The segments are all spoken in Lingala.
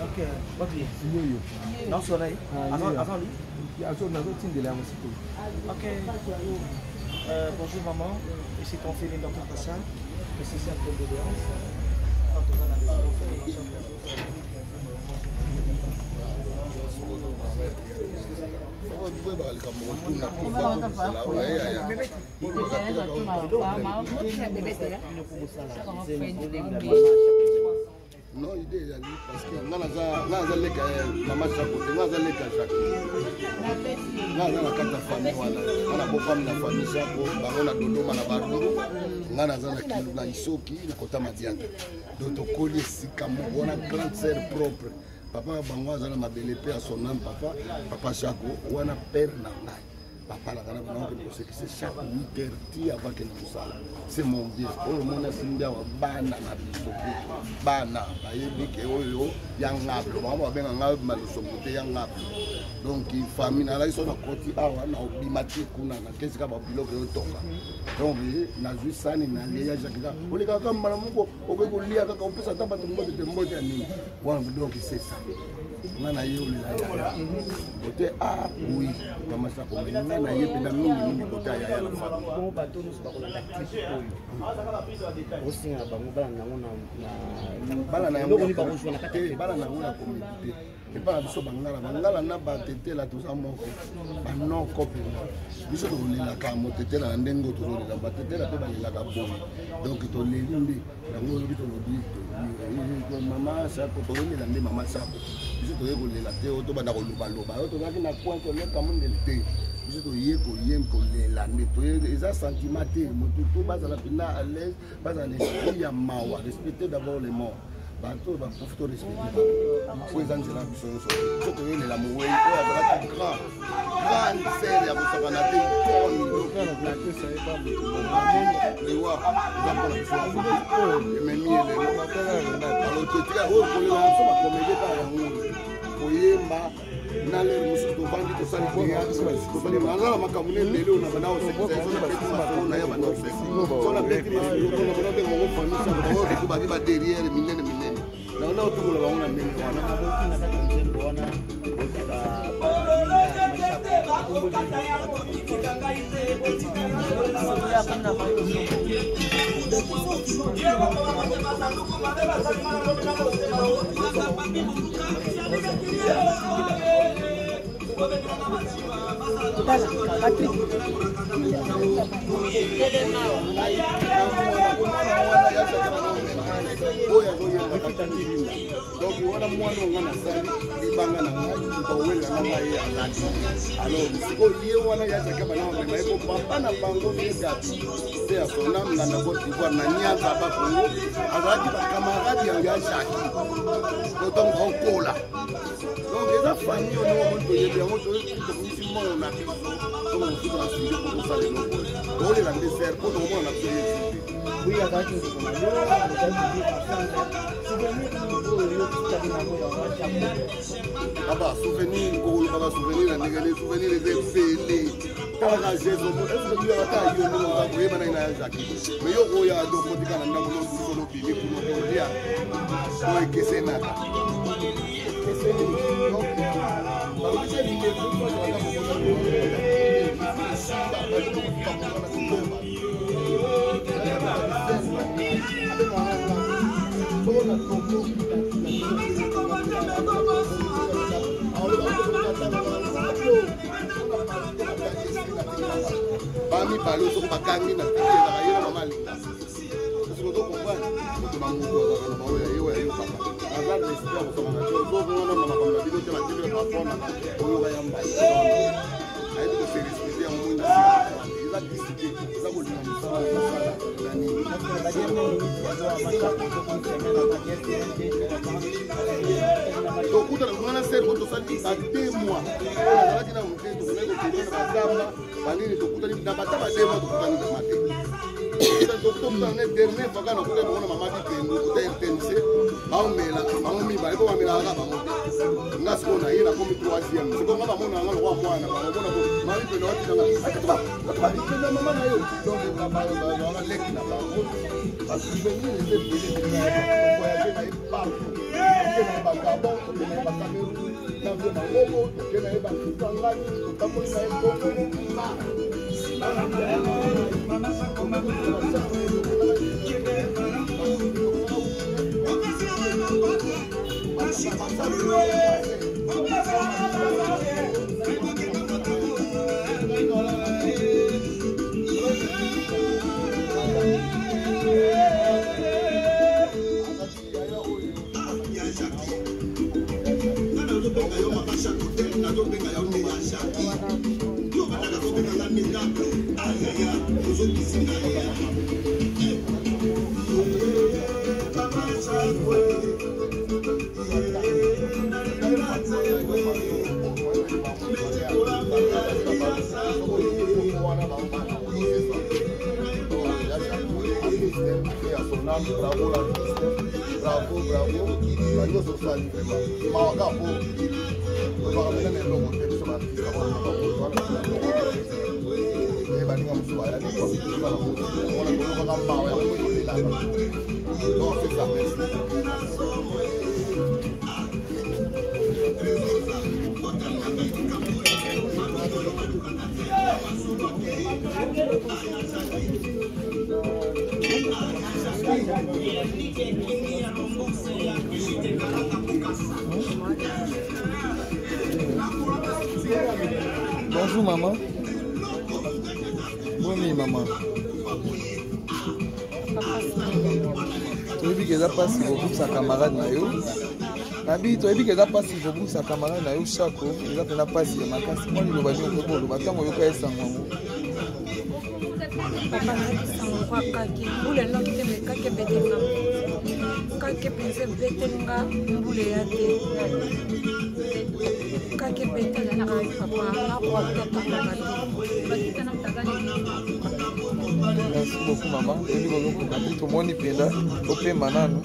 Ok, papi. Non, c'est vrai. Avant lui. Ok. Bonjour maman. Ici ton fils dans ton passage. Ici c'est un peu de déliance. En tout cas, la maison. Non, idée parce que maman Chaco, la famille, la famille Chaco, Barona Dodoma na Barungu, na Isoki, na Kota Madianga. Donc collier Sikamu, on a grande sœur propre. Papa Bangoza na mabele pe à son âme, papa Chaco, on a père na ngai. Papa la kana bana ko c'est chaque 8h avant que nous ça. C'est mon Dieu. Pour le monde simbia wa bana na biso. Bana, bayebi ke oyo yangablo. Mama benga ngab maluso mote yangablo. Donc il famille na la iso na koti awa na obimati kuna na kesi ka ba biloko yo tonga. Donc na jusani na leya jakida. Oli ka kama moko obeko lia ka opesa taba tumbote tembote ya nini. Wangu donc c'est ça. Ngana yoli la ya. Bote oui. Mama sa ko na yependa mingi kota ya la famille. Bon bateau nous pas la tactique aussi na bango bana na bala na yango ba rejoindre na kate bala na ngona communauté et pas biso bangala na ba tetela tout ça moko ba non copé biso to lela ka mo tetela na ndengo to lela ba tetela pe ba lela ka bon donc to lelinde yango bito lobi to mama sa ko to lela ndé mama sa ko biso to yeko lela te o to ba na ko loba to na ki na point to le ka mo ndele je dois y aller la nettoyer les sentiments tout bas à la pina à l'aise bas à l'esprit à mawa respecter d'abord les morts bateau va profiter respecter pour les angela je te veux la moué grand serre ya kusakana te na le musu to bandi to sali ko ya to bandi mala makamune lelo na bana o sekse na ya bana o sekse so na beti masu ko na bana be mo famisa ko ba ba derrière minene na o to la wana minene wana Patrick. Donc wana mwana ngana sali libanga na ngai ko wela na ngai ya ngati alors ko ye wana ya tsaka bana wa mai ko papa na bango ni gati c'est à son âme na Côte d'Ivoire na nyanga ba Congo azaki ba camarade ya Jackie donc on cola donc les familles on monte ye bien on to ici mon na biso comme on fait dans ce pour ça les locaux on les la dessert pour le moment on a fait oui azaki ko na yo Baba, souvenir, souvenir, les souvenirs, les fêlés. Quand la Jésus, est-ce que tu as taillé le nom de Dieu, mais yo ya do ko dikana na ko solo bi ni ko dia. Ko ke sena. Bami balo so bakangi na tela yela mamali. Siko to comprendre. To mango na mawe yo papa. Azal respect ko na jo zo ngona na makamla bino te matibela pa fona. Oyo ga yamba. Ai to se respecter en mona. Ila discipline. Za ko lina msala sala. Nani. Donc, on a fait notre famille à 2 mois. On a dit que nous avons fait notre famille à 2 mois. docteur dans dernier fois quand on peut voir maman qui est côté RTNC on mi ba ko ba mela ka ba mo nga se kona yena comme troisième c'est comme maman na ngalo wa mwana ba bona ko mari pe no ti na ba maman na yo donc ba ba ba lek na ba parce que venir les voyager na partout na ba Gabon na ba Cameroun na ba Congo na ba Tanzanie na ba Congo Bravo l'artiste, bravo, Magno Sosali vraiment. Ma regarde, on va ramener les logos sur l'artiste. Et ben nous sommes là, on a parlé, on est là. Donc c'est ça, merci. Bonjour maman. Bonjour maman. Tu as vu que ça passe pour sa camarade Nayo. Nabi, tu as vu que ça passe pour sa camarade Nayo Chako. Il a fait la passe de ma casse. Moi, il va dire au boulot. Attends, moi, je vais faire ça. Papa na kaki bule no kite kake betenga kake pense betenga bule yake kake betenga na papa na kwa tota na batita na mtagani. Merci beaucoup maman. Et nous allons continuer tout le monde penda au pain manano.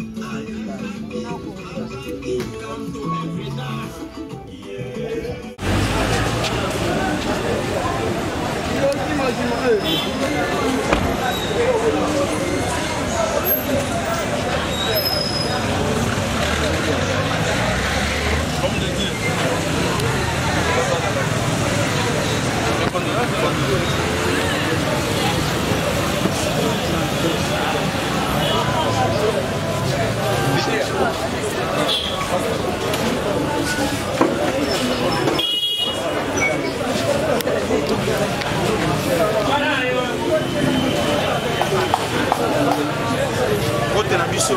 Côté na biso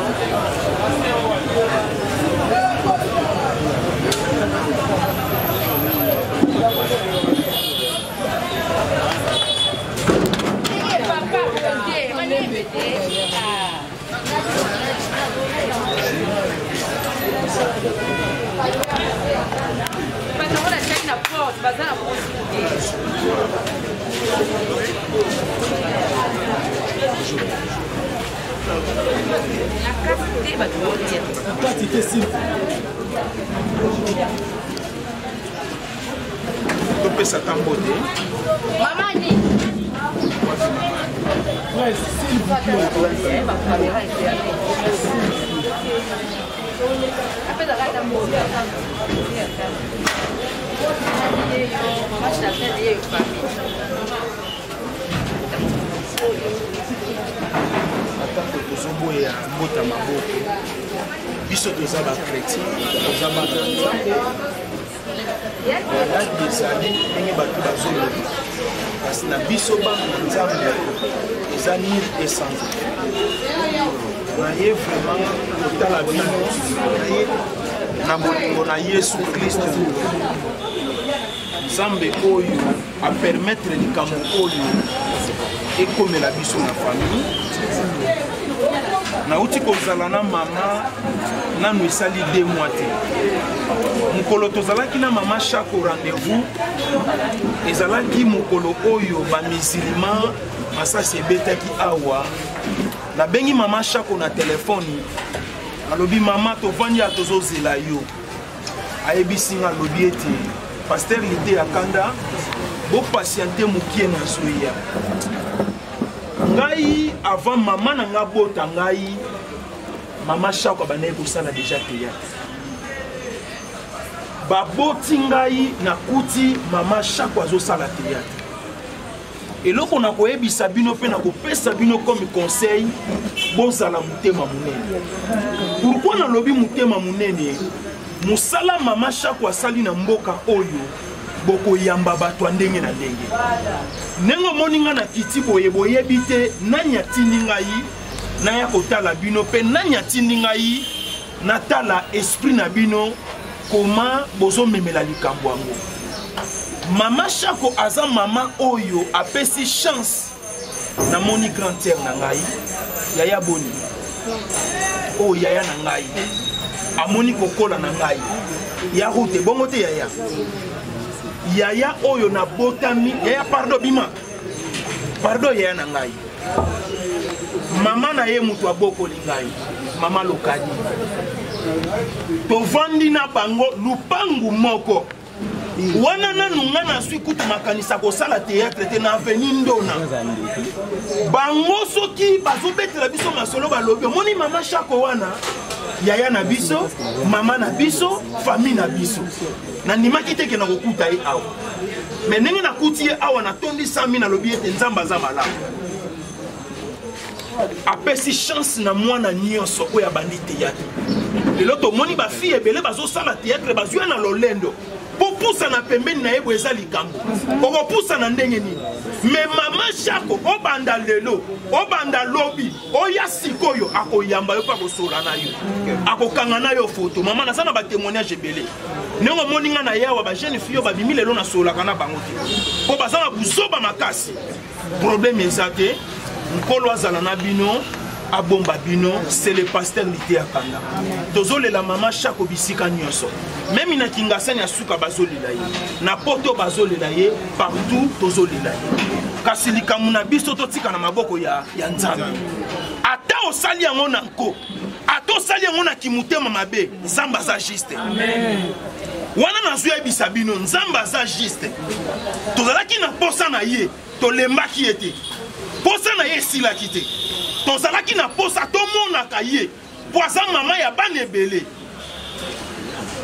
topesa tambote Mamani. atako tozoboya mbota maboko biso toza bakretien toza bana nzambe maladi ezali ndenge bato bazoloba kasi na biso bana na nzambe eza nil essence naye vraiment kotala bino naye na bolingo na yesu kristo nzambe oyo apermettre likambo oyo ekomela biso na famille nauti kozala na mama nanu esali 2 mois te mokolo tozalaki na mama Chako rendez-vous ezalaki mokolo oyo bamusulman masasi ebetaki awa nabengi mama Chako na telefone alobi mama tovandi ya tozozela yo ayebisi nga alobi ete pasteur Lide akanda bopatiente mokie na zoya ngai avant mama na nga bota ngai mama Chako abandaki kosala déjà théâtre baboti ngai nakuti mama Chako azosala théâtre eloko na koyebisa bino mpe na kopesa bino comme conseil bozala motema monene pourquoi nalobi motema monene musala mama Chako asali na mboka oyo bokoyamba bato ya ndenge na ndenge ndenge omoni nga na kiti boye boyebi te nani atindi ngai naya kotala bino mpe nani atindi ngai natala esprit na bino koma bozomemela likambo yango mama Chako aza mama oyo apesi chance na moni grand terre na ngai yaya boni o yaya na ngai amoni kokola na ngai ya route bongo te yaya yaya oyo na botami yaya pardon bima pardon yaya na ngai mama na ye mutu abokoli ngai mama Lokadi tovandi na bango lupangu moko wana nanu nga na sui kutu makanisa kosala théâtre te na avenue Ndona bango soki bazobetela biso masolo balobi moni mama Chako wana yaya na biso mama na biso famille na biso nandimaki te ke na kokuta ye awa me ndenge nakuti ye awa natondi 100 000 nalobi ete nzambe aza malamu apesi chance na mwana nyonso oyo abandi théâtre lelo tomoni bafille ebele bazosala théâtre bazwa na lolendo popusa na pembeni na ye bo eza likambo okopusa na ndenge nini me mama Chako obanda lelo obanda lobi oya sikoyo akoyamba yo pa kosola na yo akokanga na yo foto mama na sana ba témoignage ebele ndenge omoni nga na yawa ba jeune fille babimi lelo na solaka na bango te po bazana buzoba makasi problème eza te nkolo azala na bino abomba bino c'est le pasteur Lide akanda tozolela mama Chako bisika nyonso même na kingasani ya suka bazolela ye na poto bazolela ye partout tozolela ye kasi likambo na biso totika na maboko ya nzambe ata osali yango na nko ata osali yango na kimutema mabe nzambe aza juste wana nazwi yebisa bino nzambe aza juste tozalaki na posa na ye tolembaki ye te posa na ye esilaki te tozalaki na posa tomonaka ye po aza mama ya bana ebele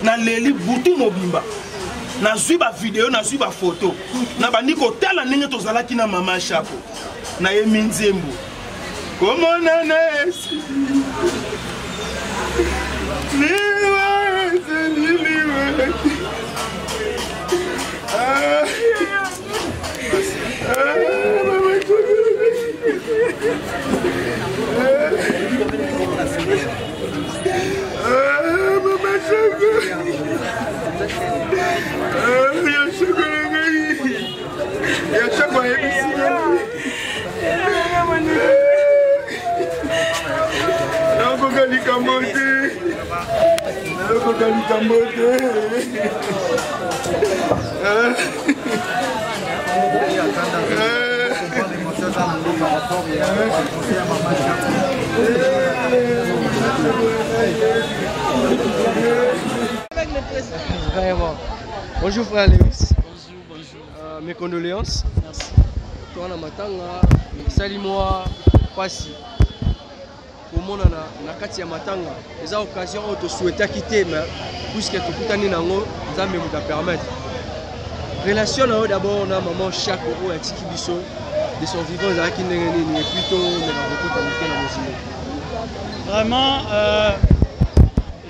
na leli butu mobimba nazwi bavideo nazwi bafoto na bandi kotala ndenge tozalaki na mama Chako na ye minzembo komona na esi Bonjour frère Lewis. Bonjour. Mes condoléances. Merci. Toi na matanga, sali moi pasi. Au monde na kati ya matanga, eza occasion où tu souhaitais quitter mais puisque tu kutani nango, nzambe muta permettre. Relation na d'abord na maman Chako o ya tiki biso de son vivant za ki ndenge nini et plutôt na rokuta muke na mosimo. Vraiment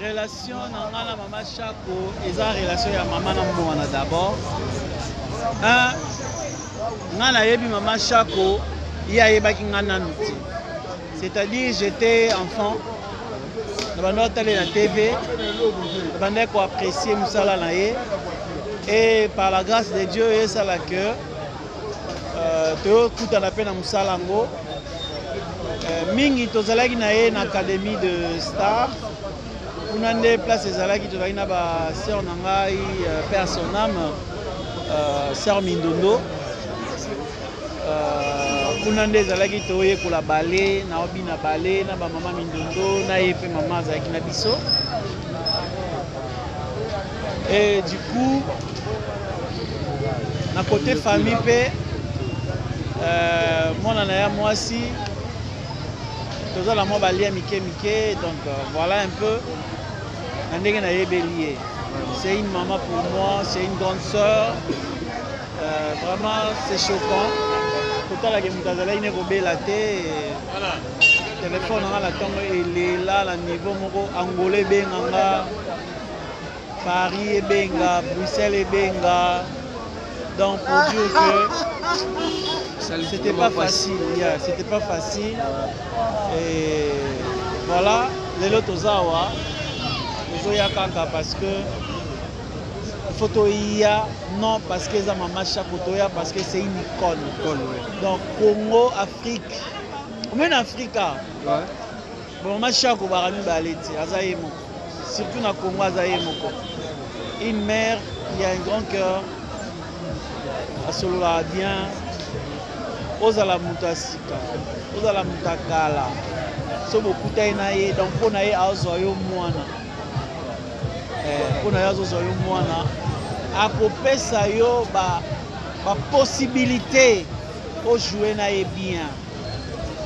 relation na ngana mama Chako eza relation ya mama na mwana d'abord. Ngana yebi mama Chako ya yebaki ngana miti. C'est-à-dire j'étais enfant, je la TV, je apprécier Moussala Naye et par la grâce de Dieu et ça la cœur, tu écoutes la peine à Moussalango, mingi tozalaki na ye na académie de star kuna nde place ezalaki tozalaki na basœur na ngai père son âme sœur Mindondo kuna nde ezalaki toyekola bale naobina bale na bamama Mindondo na ye mpe mama azalaki na biso et du coup na côté famille mpe mwana na ya mwasi tozala mwa balia mike mike donc voilà un peu na ndenge nayebeli ye c'est une maman pour moi c'est une grande sœur vraiment c'est choquant totalaki moto azalaki ne kobela te telefone nanga na ntongo elela na niveau moko angola ebenganga Paris ebenga Bruxelles ebenga donc pour dire que c'était pas facile, c'était pas facile. Et voilà, les autres Ozawa, Ozoyakaka parce que photo iya non parce que ça maman Chakotoya parce que c'est une icône. Donc Congo, Afrique, même Afrique. Bon maman Chako barami baleti, Azayemo. Surtout na Congo Azayemo. Une mère qui a un grand cœur. Asolola bien. Ozala mutasika, ozala mutakala. So bokuta na ye donc pona ye azwa yo mwana. Pona ye azwa yo mwana. Akopesa yo ba possibilité au jouer na ye bien.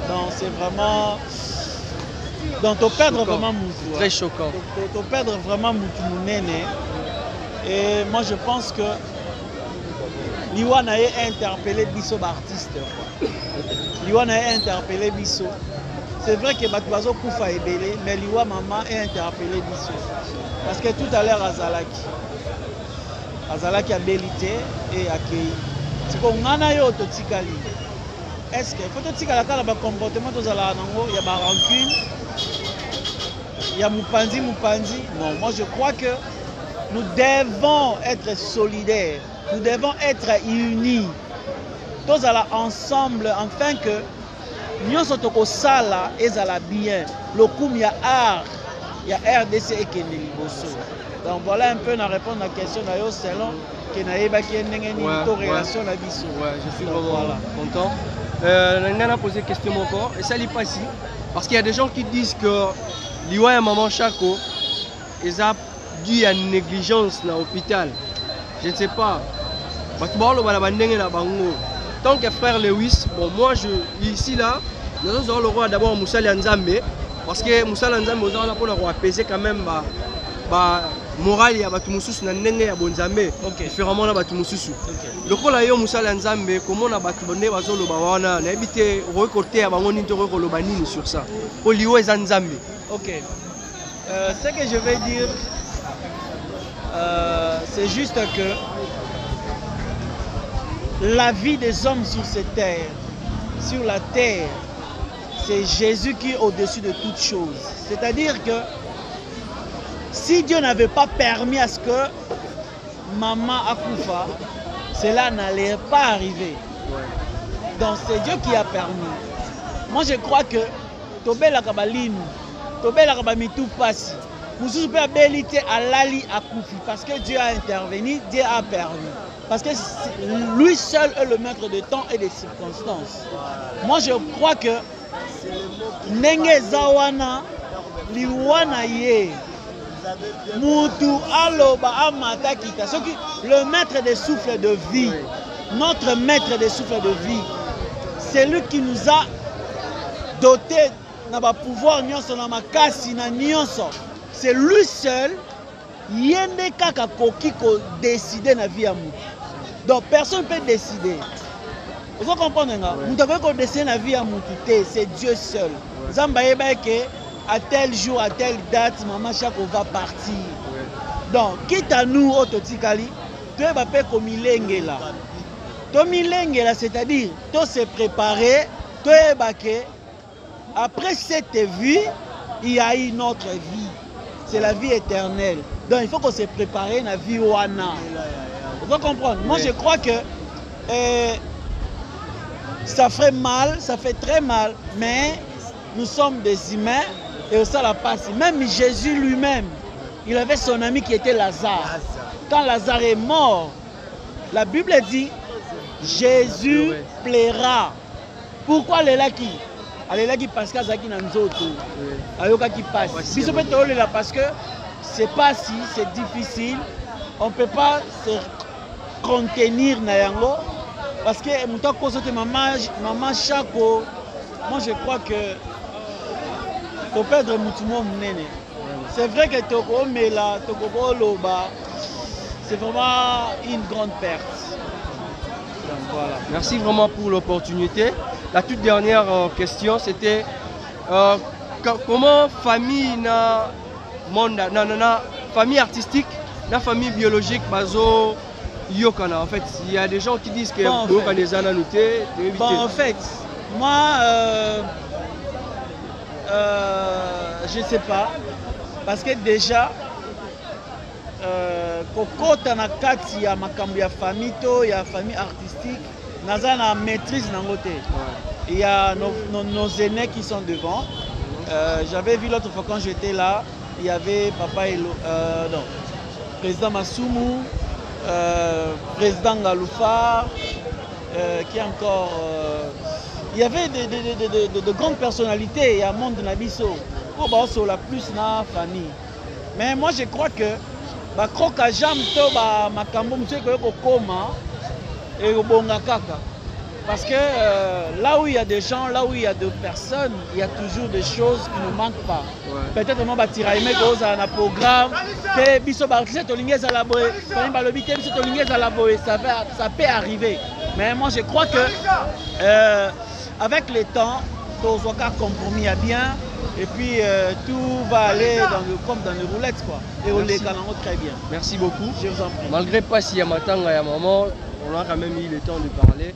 Donc c'est vraiment donc to perdre vraiment mutu. Très choquant. To perdre vraiment mutu munene. Et moi je pense que Liwana a interpellé Bisso artiste. Liwana a interpellé Bisso. C'est vrai que Batouazo Koufa est belé, mais Liwa Maman a interpellé Bisso. Parce que tout à l'heure, Azalaki a bélité et accueilli. C'est qu'on a eu Totikali. Est-ce que faut Totikala le comportement de Zalanango, il y a ma rancune, il y a Mupandi. Non, moi je crois que nous devons être solidaires. Nous devons être unis, tous ensemble, afin que nous soyons sala et bien. Le coup, il y a art, il y a RDC et Keneliboso. Donc voilà un peu la réponse à la question d'ailleurs selon que Naïba qui est une relation à Bisso. Ouais, je suis vraiment content. On a posé une question encore et ça n'est pas ici. Parce qu'il y a des gens qui disent que Liwa et Maman Chako, ils ont dû à une négligence dans l'hôpital. Je ne sais pas. Tant que frère Lewis, bon moi je ici là, nous avons le roi d'abord Moussali Nzambe parce que Moussali Nzambe nous avons pour apaiser quand même moral ya batu mususu na ndenge ya bonzambe différemment na batu mususu. Lokola yo Moussali Nzambe comment na batu bonde bazolo ba wana na ebité côté ya bango nito koloba nini sur ça. Pour liwo eza Nzambe. OK. Ce que je vais dire c'est juste que la vie des hommes sur cette terre, sur la terre, c'est Jésus qui est au-dessus de toutes choses. C'est-à-dire que si Dieu n'avait pas permis à ce que maman Akoufa, cela n'allait pas arriver. Donc c'est Dieu qui a permis. Moi je crois que Tobé la Kabaline, Tobé la Kabamitou Passi, Moussou peut habiliter à Lali Akoufi parce que Dieu a intervenu, Dieu a permis. Parce que lui seul est le maître de temps et des circonstances. Moi je crois que Nenge Zawana, Liwana Ye, Moutou Aloba Amata Kita, le maître des souffles de vie, notre maître des souffles de vie, c'est lui qui nous a doté de pouvoir, c'est lui seul. Yende kaka koki ko décider na vie à moutou. Donc personne ne peut décider. Vous comprenez nga? Nous devons décider na vie à moutou, c'est Dieu seul. Zamba yeba ke à tel jour, à telle date, maman Chako va partir. Donc quitte à nous autotikali, tu vas pas comme ilengela. Tomilengela c'est-à-dire to se préparer, to ebake après cette vie, il y a une autre vie. C'est la vie éternelle. Donc il faut qu'on se prépare à la vie wana. Vous comprenez? Moi je crois que ça ferait mal, ça fait très mal, mais nous sommes des humains et ça la passe. Même Jésus lui-même, il avait son ami qui était Lazare. Quand Lazare est mort, la Bible dit Jésus plaira. Pourquoi les laki? Alelaki parce que Zaki Nanzoto. Ayoka qui passe. Parce que c'est pas si, c'est difficile. On ne peut pas se contenir Nayango. Parce que maman Chako, moi je crois que faut perdre Moutumo Mnene. C'est vrai que Toko Mela, Toko Loba, c'est vraiment une grande perte. Voilà. Merci vraiment pour l'opportunité. La toute dernière question, c'était comment famille famille artistique, la famille biologique, bazo yokana. En fait, il y a des gens qui disent que en fait, moi, je ne sais pas, parce que déjà, kokota na kati ya makambo ya famille to ya famille artistique naza na maîtrise nango te. Il y a nos aînés qui sont devant. J'avais vu l'autre fois quand j'étais là, il y avait papa et non, président Massoumou, président Galoufar, qui encore il y avait de grandes personnalités à monde Nabiso pour bosser la plus na famille. Mais moi je crois que ba kroka jam to ba makambo monsieur ko koma et bonga kaka. Parce que là où il y a des gens, là où il y a des personnes, il y a toujours des choses qui ne manquent pas. Peut-être on va tirer un programme, ça peut arriver. Mais moi je crois que avec le temps, tous les compromis à bien, et puis tout va aller comme dans les roulettes quoi. Et on les canons très bien. Merci beaucoup. Je vous en prie. Malgré pas si y a matanga et à maman, on a quand même eu le temps de parler.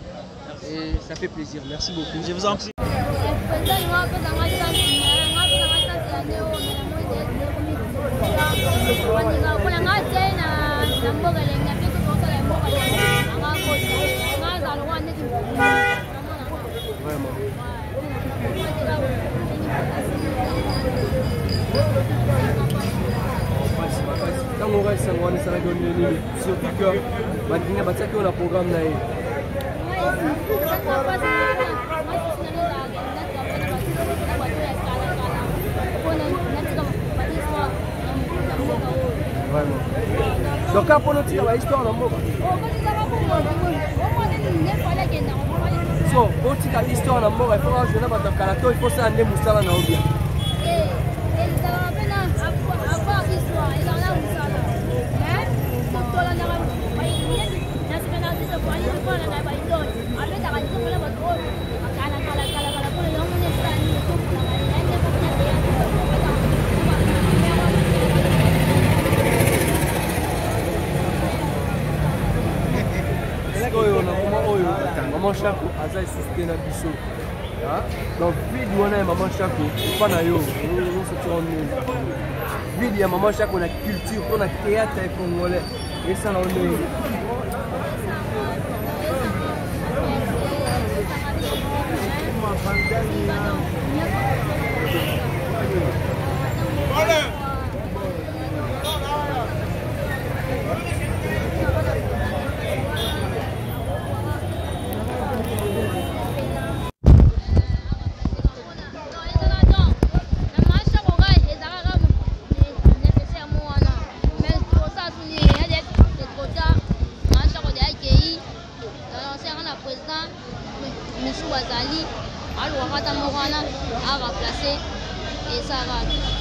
Et ça fait plaisir. Merci beaucoup. Je vous en prie. Vraiment. Surtout que maintenant, on a un programme. Donc, pour nous, tu as l'histoire dans le monde. So, pour tu as l'histoire dans le monde, il faut ajouter dans Kalato, il faut s'amener Moussala dans le bien. Maman Chako aza susté na biso. Donc vidéo na maman Chako pas na yo, on se tourne. Vidéo maman Chako na culture, on a théâtre congolais et ça on est.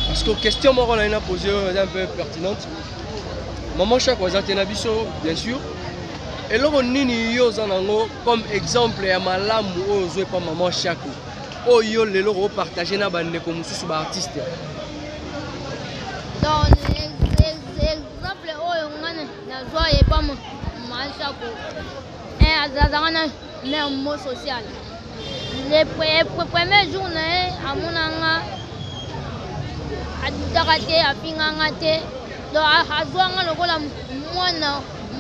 Parce que question qu'on a posée est un peu pertinente. Maman Chako Zatenabiso, bien sûr. Et là on nini yo zanango comme exemple ya malamu o zo pas Maman Chako. O yo le loro partager na bande comme sous ba artiste. Dans l'exemple o ngana na zo e pas Maman Chako. Et azazana mais mot social. Les premiers jours à mon anga adakate apingangate do azwanga lokola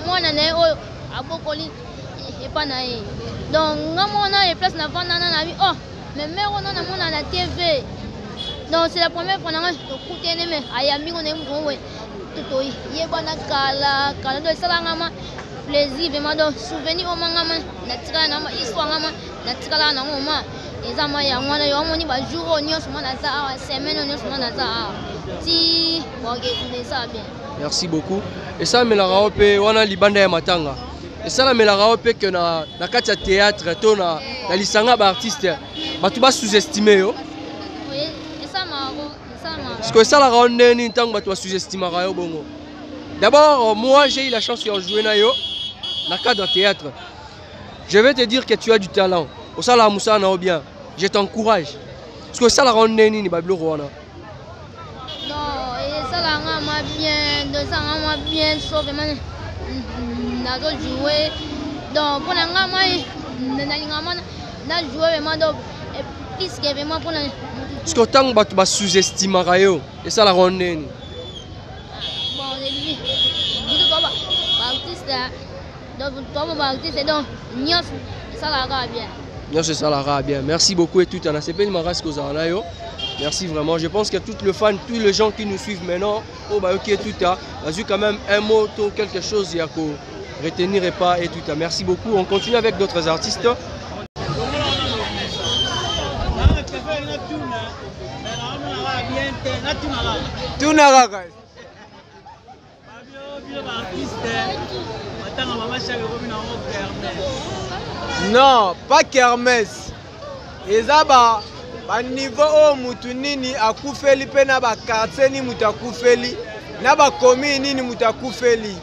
mwana na oyo abokoli epa na ye donc ngamona e place na vanda na bi oh Mais mère, on a la TV. Donc c'est la première fois que je suis mais ayami on est bon tout y est bon kala kala de salangama plaisir vraiment donc souvenir au mangama na tika na histoire ngama na tika la na ngoma ezama ya mwana yo moni ba jour on nyos mona za semaine on nyos mona za ti boge on ça bien. Merci beaucoup. Et ça me la raope wana libanda ya matanga. Et ça la me la raope que na kati ya théâtre to na lisanga ba artiste ba tu ba sous-estimer yo. Parce que ça la rend ni tant que tu sous-estimer bongo. D'abord, moi j'ai eu la chance de jouer dans le cadre de théâtre. Je vais te dire que tu as du talent. Au ça la moussa na bien. Je t'encourage. Parce que ça la rend ni bablo rwana. Non, et ça la rend bien, de ça rend bien sauf vraiment na jouer. Donc pour la rend na jouer vraiment donc plus que vraiment pour la. Parce que tant que tu sous-estimer et ça la rend ni. Bon, les artistes donc ça la rend bien. Non, c'est ça la rend bien. Merci beaucoup et tout. C'est pas une marrasse que vous avez. Merci vraiment. Je pense que tous les fans, tous les gens qui nous suivent maintenant, oh bah ok tout a vu quand même un mot, quelque chose il y a qu'on retenir pas et tout. Merci beaucoup. On continue avec d'autres artistes. Non, pas kermesse. Ezaba ba niveau o mutu nini akufeli pe na ba quartier ni mutu akufeli na ba commune ni mutu akufeli.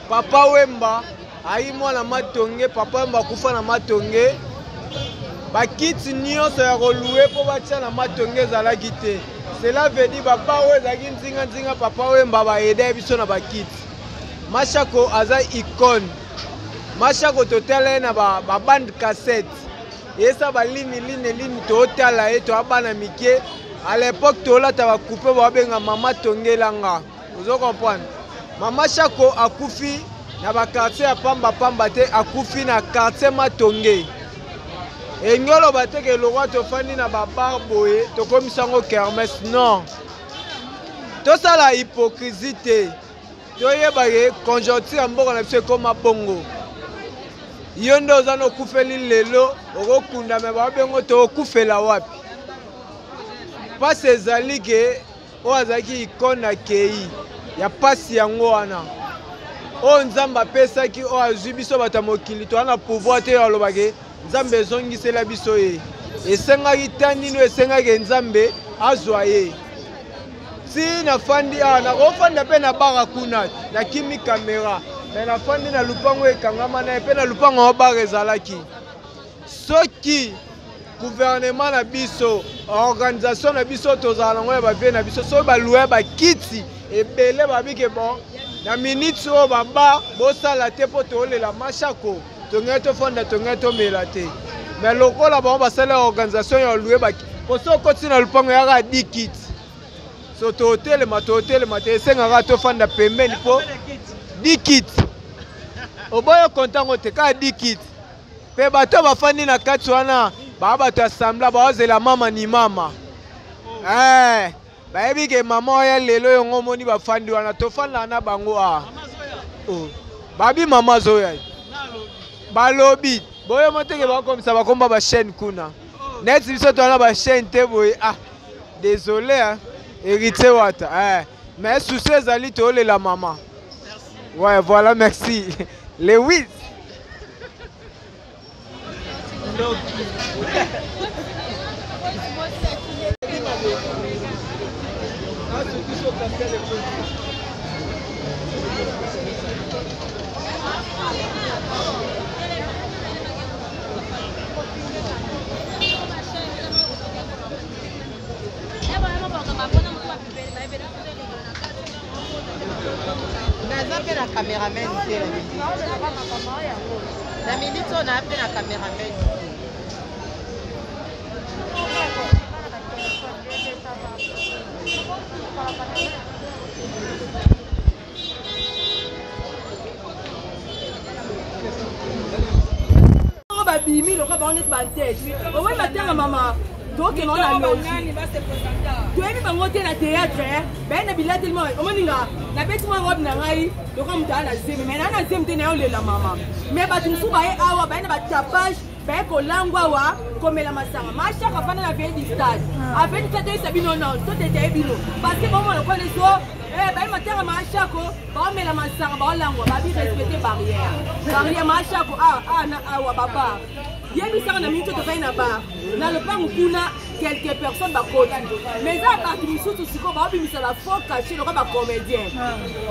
Papa Wemba ayi mwana matonge, papa Wemba kufa na matonge. Ba kiti nyonso ya koluwe po batia na matonge ezalaki te. Cela veut dire papa Wemba nzinga papa Wemba ba aider biso na ba kiti. Mashako aza icône. Mashako totale na ba band cassette. Et ça va ligne total et to abana mike. À l'époque tola ta va couper ba benga mama tongelanga. Vous comprenez? Mama Shako akufi na ba quartier ya pamba te akufi na quartier matonge. Et ngolo bateke le roi to fandi na ba barboye to komisango kermesse non. To ça la hypocrisie. Toyeba ye conjoncture mboka na biso comme bongo. Yondo ozano kufeli lelo okukunda me babengo to okufela wapi. Pas ezali ke o azaki ikona kei ya pasi yango wana. O nzamba pesa ki o azwi biso bata mokili to ana pouvoir te alobake nzambe zongisela biso ye. Esengaki tandino esengaki nzambe azwa ye. Si na fandi na ofanda pe na bara kuna na kimi kamera na fandi na lupango ekangama na pe na lupango bara ezalaki soki gouvernement na biso organisation na biso tozala ngo ba vie na biso so ba louer ba kiti ebele ba bike bon na minute o baba bosala te po to lela mashako to ngeto fonda to ngeto melate mais lokola ba basala organisation ya louer ba po so koti na lupango ya ga 10 kiti. So to hotel mate senga to fanda pembeni po 10 kits. Oboyo kontango te ka 10 kits. Pe bato bafandi na kati wana ba bato assembla ba ozela mama ni mama. Ba yebi ke mama ya lelo yo ngomoni bafandi wana to fanda na bango a. Oh. Babi mama zoya. Balobi. Boyo moteke ba komisa ba komba ba chaîne kuna. Net biso to na ba chaîne te boy. Ah. Désolé hein. Hérité Wata. Mais sous ces alliés, tu es la maman. Ouais, voilà, merci. Lewis. Naza pe na cameraman te na minute on a pe na cameraman. Babimi loka ba on est ba tête. O we matanga mama. Donc, on a logique. Tu es venu monter la théâtre, ben, il a tellement. On m'a dit là, la bête moi robe n'aïe, le comme tu as la zème, mais là, la zème t'es la maman. Mais bah, tu me souviens, ah, ben, bah, tapage, ben, qu'on l'angoua, comme la massara. Ma chère a fait la veille du stade. Avec du stade, c'est bien, non, tout était bien. Parce que bon, on connaît ça. Eh ben, ma terre, ma chako, bah, mais la massara, bah, l'angoua, bah, bien respecter barrière. Barrière, ma chako, baba. Il y a des gens qui ont fait un bar. Dans le plan où on a quelques personnes qui ont mais à partir du sous, on a la fois caché le rôle comédien.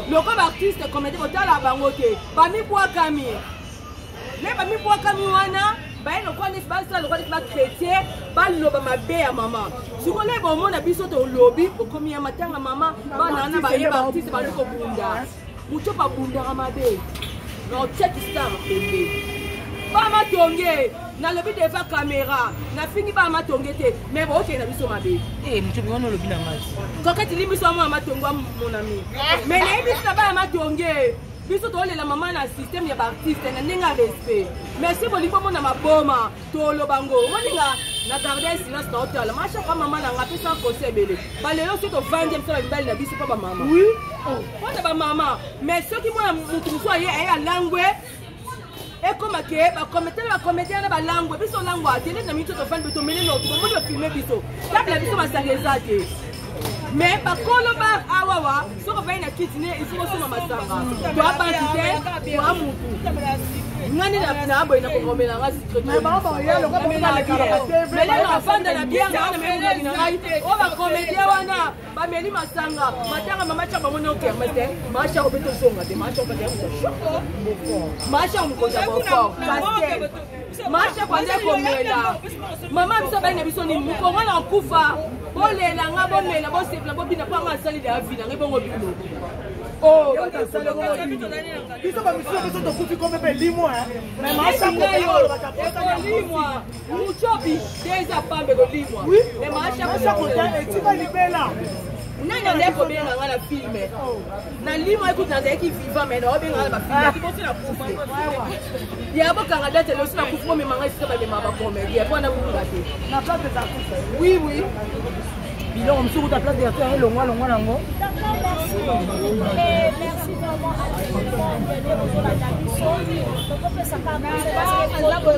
Le rôle artiste comédien, on a la bangote. Parmi quoi Camille? Mais parmi quoi Camille, on a le roi n'est chrétien, le roi ma maman. Si on est bon, on a besoin de lobby pour comme il y a matin à maman, on a un artiste, on a un bunda. On ne pas bunda à ma bé. Non, check star, bébé. Pas ma tongue. Na lobi devant caméra na fini ba matongete mais bon OK na biso mabe mutubi wana lobi na match kokati limi so mo matongwa mon ami mais na biso ba matonge biso to lela mama na système ya ba artiste na ninga respect merci bolingo mona maboma to lobango moninga na garder silence na hotel macha ka mama na ngapi sans conseil belé ba lelo so to 20e so la na biso pa ba mama oui on ba mama mais ceux qui mona mutu so ye ya langwe. Et comme la comédienne de la langue, biso langue, télé na mito to fan de to mele no to mo de filmer biso. La biso ma sagezate. Mais par contre ba awawa, so ko va na kitine, il faut so mama sanga. To apantite, to amutu. Ngani na boy na ko ngomela nga secret. Mais ba ba ya lo ko na la mais la fan de la bière na me na ngai. O ba comédien wana, ba meli masanga. Matanga mama cha ba mo no kermete. Masha ko beto songa de masha ko de mo. Masha ko ko da bo. Masha kwa nde komela. Mama biso ba na biso ni mu ko ngala kufa. Bolela nga bomela bo sepla bo bina pa nga sali da vida ngai bongo bino. Oh, biso ba biso biso to kufi comme be limo mais masha ko yo limo. Muchobi déjà pas be limo. Oui, mais masha ko tu vas libérer. Nani ande ko bien nga la filme. Na limo écoute na qui vivant mais na bien nga ba filme. Ki bosi na kufa. Ya bo kanga date le sina kufa mais manga sika ba le maba comédie. Pour na kufa te. Na place de ta kufa. Oui, oui. Bilon on sur ta place de faire le ngwa nango. D'accord, merci. Et merci vraiment à tous la Dabiso. Donc on peut ça pas parce que la bonne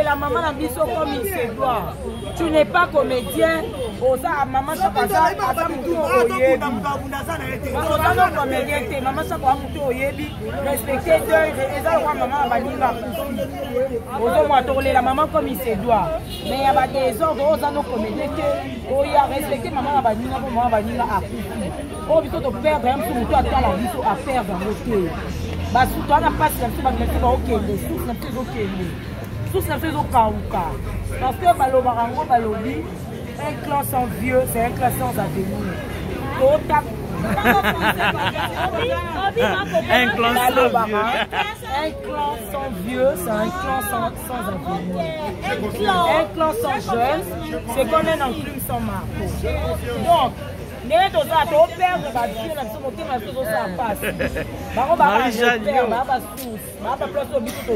la maman la biso comme il se doit. Tu n'es pas comédien. Osa maman ça passe à mutu oyebi. Osa no comédien te maman ça kwa mutu oyebi. Respecter deux eza kwa maman balinga. Osa moi tourner la maman comme il se doit. Mais il y a des ordres osa no comédien te oya respecter maman balinga pour maman balinga a kufi. Oh biso to perdre un peu mutu atala biso à perdre en côté. Bah surtout on a pas si on va OK, les sous na fait OK. Tout ça fait au Kauka. Parce que Balobarango, Balobi, un clan sans vieux, c'est un clan sans avenir. Un clan sans vieux, c'est un clan sans avenir. Un clan sans jeune, c'est comme un enclume sans marteau. Donc, les deux autres, on perd le bâtiment, on a monté ma chose ça passe. On va place au but de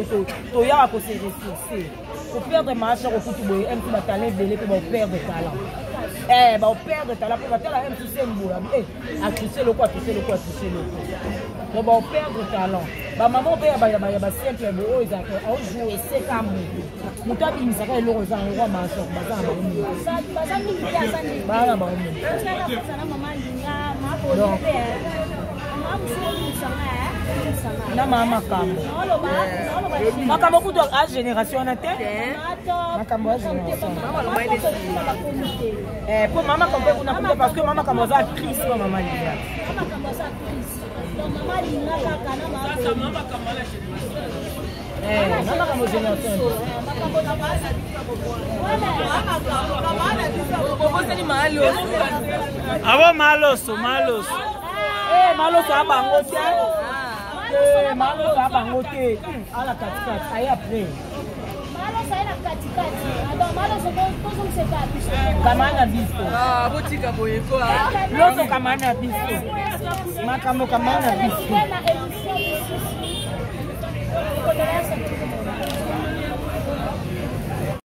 y avoir se ressourcer. Pour perdre ma chère au foot, un peu de talent, pour perdre talent. Eh, on perd de talent, pour battre la même toucher une boule. À toucher le quoi, toucher le quoi, toucher le quoi. Donc, on perd de talent. Maman, il y a simple, ils ont joué, c'est comme nous. Nous avons dit que nous avons joué, nous avons joué, na mama makambo makambo kutu a génération na te makambo a génération po mama kambo kuna kutu parce que mama kambo za actrice wa mama Lila mama kambo génération abo maloso maloso abango te maloso abango te ala katikati aye après maloso aye na katikati alors maloso tozomseka biso kamana biso botika boyeko loso kamana biso makambo kamana biso